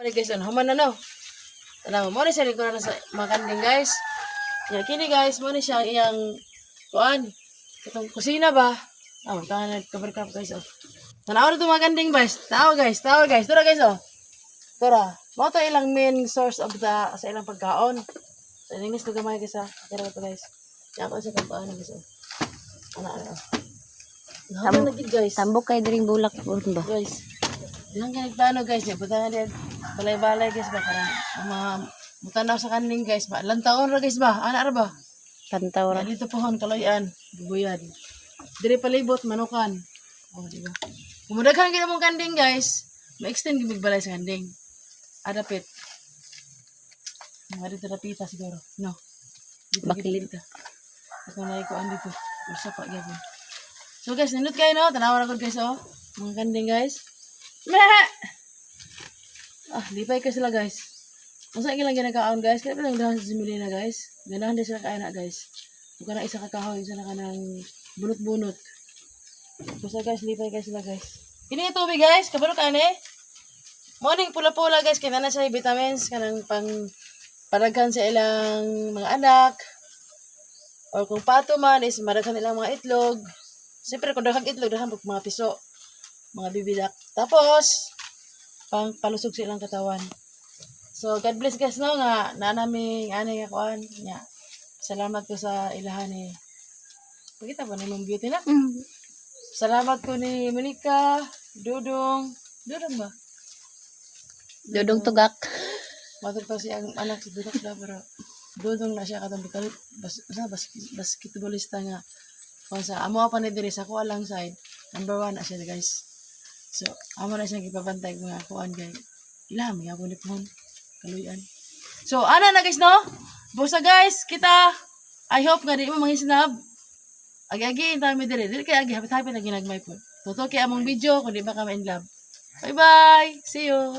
Guys, ano, human na no. Tanaw mo ni sa likuran sa mga kanding guys. Ya kini guys, mo ni siya iyang kuan. Itong kusina ba? Tangan na cover cup guys oh. Tanaw na to mga kanding guys. Tao guys. Tura guys oh. Tura. Mo to ilang main source of the sa ilang pagkaon. So inis to gamay guys ah. Tara to guys. Ya ko sa pagkaon guys oh. Ana. Haman na gid guys. Tambok kay diring bulak po ba? Guys. Diyan ka nagtano guys, ya buta na balay-balay guys ba para mga mutanaw sa kaning guys ba. Lantaon ra guys ba? Ana ra ba? Kantaw ra. Dito pohon kaloyan, bubuyan. Dire palibot manukan. Oh, di ba? Kumudaghan gid mong kanding guys. Ma-extend gid balay sa kanding. Adapit. Mga dito rapita siguro. No. Dito Bakilid. ka. Ako na ko andi to. Usa pa gyapon. So guys, nindot kayo no, tanaw ra gud guys oh. Mga kanding guys. Meh! Lipay ka sila guys. Masa ilang ginagaon guys. Kaya lang dahan sa similina guys. Ganahan din sila kaina guys. Huwag ka na isa kakahoy. Isa na ka ng bunot-bunot. Basta guys, lipay ka sila guys. Kini yung tubig guys. Kabalo ka eh. Morning pula-pula guys. Kaya na siya vitamins. Kanang pang paraghan sa ilang mga anak. Or kung pato man is maraghan ilang mga itlog. Siyempre kung daghang itlog, daghang mga piso. Mga bibidak. Tapos, pang palusog sa ilang katawan. So, God bless guys no nga na naming ani nga kuan nya. Salamat ko sa ilahan ni Pagkita ba ni mong beauty na? Salamat ko ni Monica, Dudong ba? Dudong tugak. Matur pa siya ang anak si Dudong da pero Dudong na siya katong basketballista nga. Kung sa amo pa ni diri sa ko alang side, number 1 na siya guys. So, amo na siyang ipabantay ko nga kuan guys. Ilam, yapon ni pohon. Kaluyan. So, ana na guys, no? Busa guys, kita. I hope nga di mo mangisnab. Agi-agi, intay dire. Dili kay agi, hapit-hapit na ginagmay po. Tuto kay among video, kung di ba ka ma-in love. Bye-bye! See you!